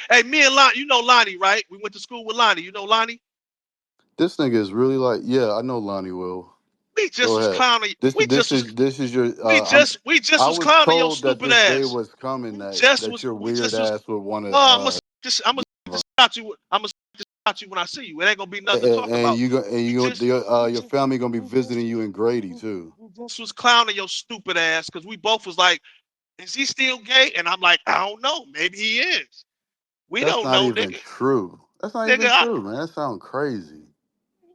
F: and Lonnie, you know Lonnie, right? We went to school with Lonnie. You know Lonnie?
C: this nigga is really like, yeah, I know Lonnie will.
F: We just
C: Go
F: was
C: ahead.
F: clowning. This
C: This is your.
F: we just
C: I
F: was
C: was
F: clowning your
C: told that
F: stupid
C: this day
F: ass.
C: was coming that your
F: We
C: weird
F: just was.
C: ass would want to.
F: Oh, I'm gonna out you. I'm gonna out you when I see you. It ain't gonna be nothing to talk
C: And
F: about.
C: you go and
F: We
C: you
F: just
C: your family gonna be visiting you in Grady too.
F: we just was clowning your stupid ass because we both was like, is he still gay? And I'm like, I don't know. Maybe he is. We
C: That's
F: don't
C: not
F: know,
C: even
F: nigga.
C: true. That's not
F: Nigga,
C: even true, man. That sounds crazy.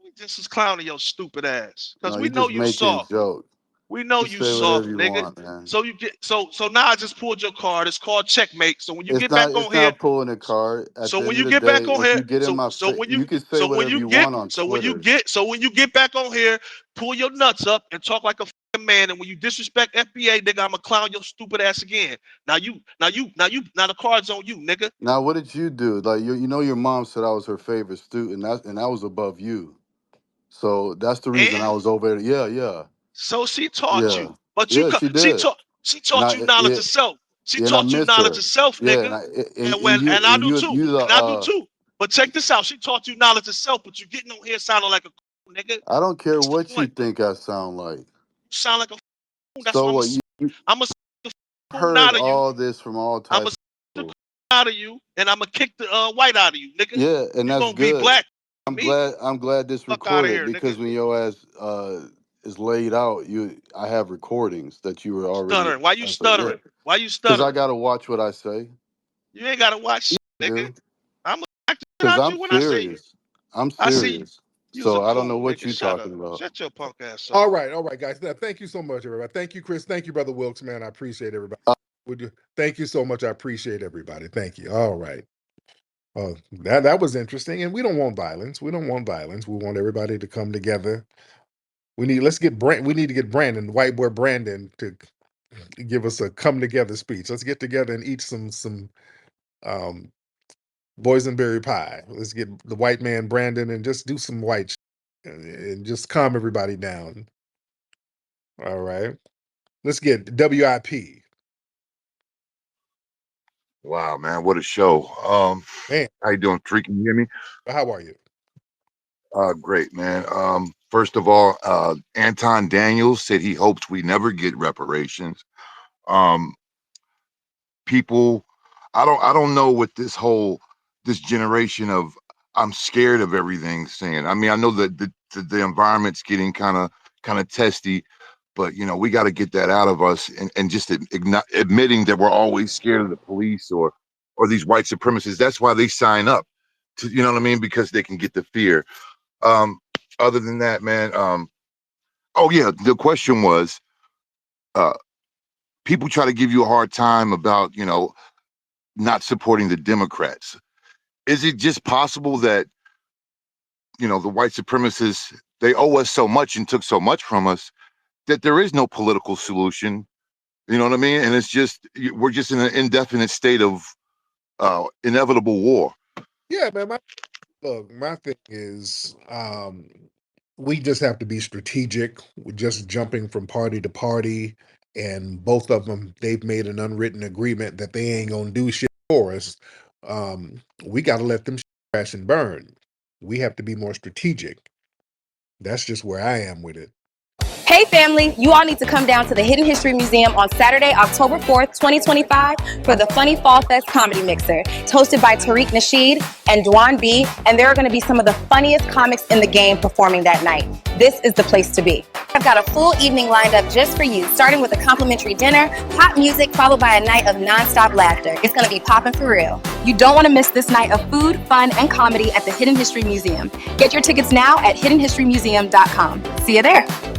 F: we just was clowning your stupid ass because
C: No,
F: we
C: you
F: know
C: just
F: you
C: making
F: soft.
C: jokes.
F: We know
C: You
F: you
C: say whatever
F: soft,
C: you
F: nigga.
C: want, man.
F: So you get so now I just pulled your card. It's called checkmate. So when you get back
C: It's
F: on here,
C: not pulling a card. At
F: so
C: the
F: when
C: end of
F: you
C: the
F: get
C: day,
F: back on
C: if
F: here,
C: you get in my face, you can say whatever you want on Twitter.
F: so when you get back on here, pull your nuts up and talk like a fucking man. And when you disrespect FBA, nigga, I'ma clown your stupid ass again. Now the card's on you, nigga.
C: Now, what did you do? Like you know, your mom said I was her favorite student. That was above you. So that's the reason I
F: And
C: was over there. Yeah, yeah,
F: so she taught
C: yeah,
F: you, but
C: yeah. She did,
F: she
C: and
F: taught you knowledge of self. She
C: and I
F: taught you
C: miss
F: knowledge
C: her.
F: of self,
C: Yeah,
F: nigga.
C: and
F: And I do too.
C: you the
F: And I do too. But check this out. She taught you knowledge of self, but you getting on here sounding like a nigga.
C: I don't care
F: That's the
C: what you
F: point.
C: think I sound like.
F: You sound like a that's
C: So
F: why
C: what?
F: I'm gonna
C: Heard
F: out of you.
C: all this from all
F: I'm
C: types
F: gonna
C: of people.
F: out of you, and I'm gonna kick the white out of you, nigga.
C: Yeah, and
F: You
C: that's
F: gonna be
C: good.
F: black. Me,
C: I'm glad this
F: fuck out of
C: recorded
F: here,
C: because
F: nigga.
C: when your ass is laid out, I have recordings that you were already.
F: Stuttering. Why you
C: So yeah,
F: stuttering? Why you
C: because I
F: stuttering?
C: gotta watch what I say.
F: You ain't gotta watch shit,
C: I
F: nigga.
C: do
F: I'm gonna act it
C: because
F: out
C: I'm
F: you when I see you.
C: serious. I'm
F: I see you.
C: serious.
F: You's a
C: So I don't know
F: coon,
C: what
F: nigga.
C: you're
F: Shut up.
C: talking about.
F: Shut your punk ass up.
B: All right, guys. Now, thank you so much, everybody. Thank you, Chris. Thank you, Brother Wilkes, man. I appreciate everybody. Thank you so much. I appreciate everybody. Thank you. All right. That was interesting. And we don't want violence. We don't want violence. We want everybody to come together. We need to get Brandon, the white boy Brandon, to give us a come together speech. Let's get together and eat some um boysenberry pie. Let's get the white man Brandon and just do some white and just calm everybody down. All right. Let's get WIP.
G: Wow, man, what a show.
B: Man,
G: How you doing, Tariq? Can you hear me?
B: how are you?
G: Great, man. First of all, Anton Daniels said he hopes we never get reparations. Um, People, I don't know what this generation of I'm scared of everything saying. I mean, I know that the environment's getting kind of testy, but we got to get that out of us and just admitting that we're always scared of the police or these white supremacists. That's why they sign up to, you know what I mean, because they can get the fear. Um, Other than that, man, oh yeah, the question was, uh, people try to give you a hard time about, not supporting the Democrats. Is it just possible that, the white supremacists, they owe us so much and took so much from us that there is no political solution? You know what I mean? And it's just, we're just in an indefinite state of inevitable war.
B: Yeah, man. My thing is, we just have to be strategic. We're just jumping from party to party, and both of them, they've made an unwritten agreement that they ain't gonna do shit for us. We got to let them crash and burn. We have to be more strategic. That's just where I am with it.
H: Hey family, you all need to come down to the Hidden History Museum on Saturday, October 4th, 2025 for the Funny Fall Fest Comedy Mixer. It's hosted by Tariq Nasheed and Dwan B, and there are going to be some of the funniest comics in the game performing that night. This is the place to be. I've got a full evening lined up just for you, starting with a complimentary dinner, pop music, followed by a night of nonstop laughter. It's going to be popping for real. You don't want to miss this night of food, fun, and comedy at the Hidden History Museum. Get your tickets now at hiddenhistorymuseum.com. See you there.